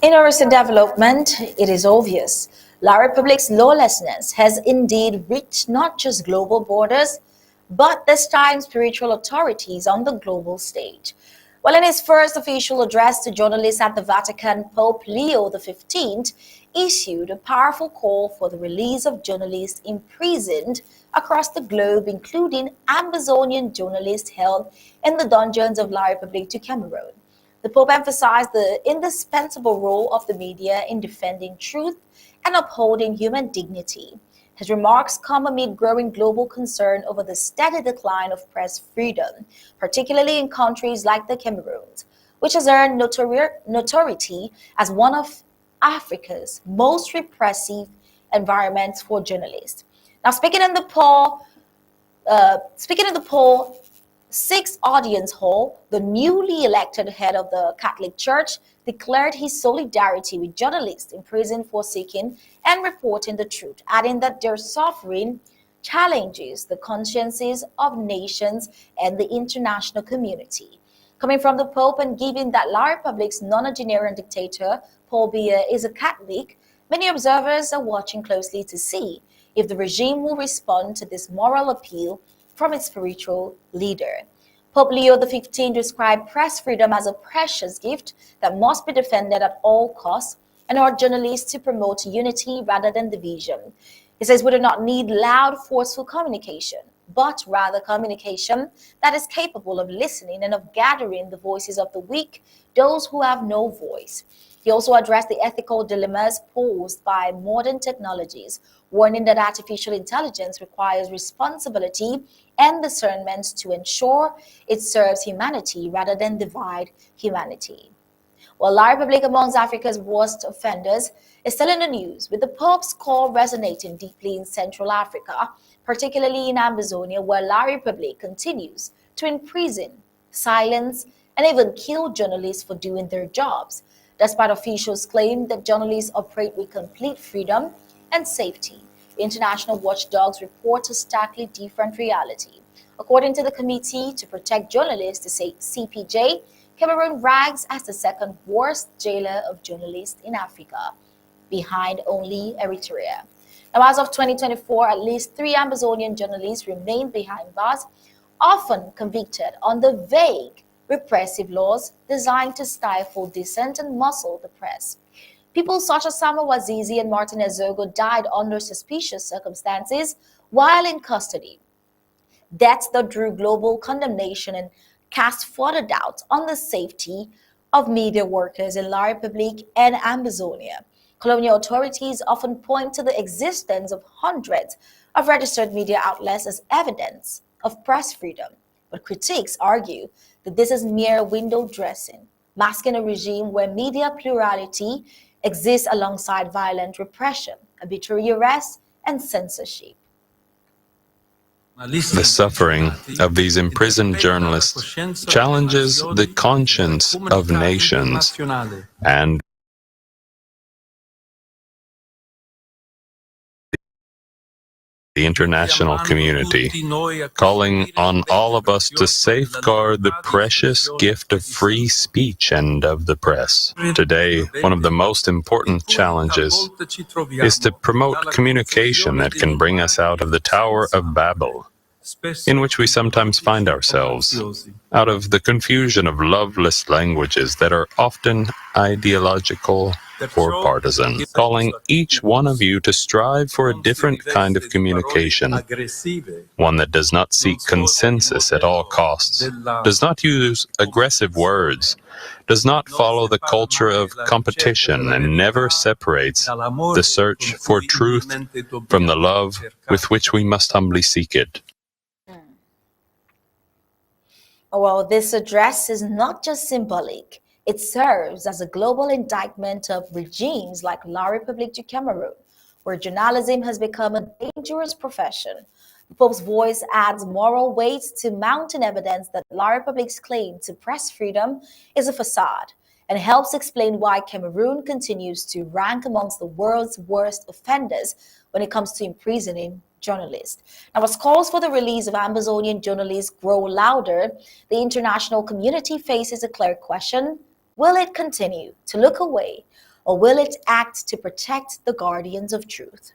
In our recent development, it is obvious La Republic's lawlessness has indeed reached not just global borders, but this time spiritual authorities on the global stage. Well, in his first official address to journalists at the Vatican, Pope Leo XV issued a powerful call for the release of journalists imprisoned across the globe, including Ambazonian journalists held in the dungeons of La Republique du Cameroon. The Pope emphasized the indispensable role of the media in defending truth and upholding human dignity. His remarks come amid growing global concern over the steady decline of press freedom, particularly in countries like the Cameroon, which has earned notoriety as one of Africa's most repressive environments for journalists. Now, speaking in the poll, Sixth Audience Hall, the newly elected head of the Catholic Church, declared his solidarity with journalists in prison for seeking and reporting the truth, adding that their suffering challenges the consciences of nations and the international community. Coming from the Pope and given that La Republic's nonagenarian dictator, Paul Biya, is a Catholic, many observers are watching closely to see if the regime will respond to this moral appeal from its spiritual leader. Pope Leo XV described press freedom as a precious gift that must be defended at all costs and urged journalists to promote unity rather than division. He says we do not need loud, forceful communication, but rather communication that is capable of listening and of gathering the voices of the weak, those who have no voice. He also addressed the ethical dilemmas posed by modern technologies, warning that artificial intelligence requires responsibility and discernment to ensure it serves humanity rather than divide humanity. While La Republique, amongst Africa's worst offenders, is still in the news, with the Pope's call resonating deeply in Central Africa, particularly in Ambazonia, where La Republique continues to imprison, silence, and even kill journalists for doing their jobs, despite officials' claim that journalists operate with complete freedom and safety. International watchdogs report a starkly different reality. According to the Committee to Protect Journalists, the CPJ, Cameroon ranks as the second worst jailer of journalists in Africa, behind only Eritrea. Now, as of 2024, at least 3 Ambazonian journalists remain behind bars, often convicted under vague, repressive laws designed to stifle dissent and muzzle the press. People such as Samuel Wazizi and Martin Ezogo died under suspicious circumstances while in custody. Deaths that drew global condemnation and cast further doubt on the safety of media workers in La Republique and Ambazonia. Colonial authorities often point to the existence of hundreds of registered media outlets as evidence of press freedom, but critics argue that this is mere window dressing, masking a regime where media plurality exists alongside violent repression, arbitrary arrest, and censorship. The suffering of these imprisoned journalists challenges the conscience of nations and the international community, calling on all of us to safeguard the precious gift of free speech and of the press. Today, one of the most important challenges is to promote communication that can bring us out of the Tower of Babel, in which we sometimes find ourselves, out of the confusion of loveless languages that are often ideological or partisan, calling each one of you to strive for a different kind of communication, one that does not seek consensus at all costs, does not use aggressive words, does not follow the culture of competition, and never separates the search for truth from the love with which we must humbly seek it. Well, this address is not just symbolic. It serves as a global indictment of regimes like La République du Cameroon, where journalism has become a dangerous profession. The Pope's voice adds moral weight to mounting evidence that La République's claim to press freedom is a facade, and helps explain why Cameroon continues to rank amongst the world's worst offenders when it comes to imprisoning journalists. Now, as calls for the release of Ambazonian journalists grow louder, the international community faces a clear question: Will it continue to look away, or will it act to protect the guardians of truth?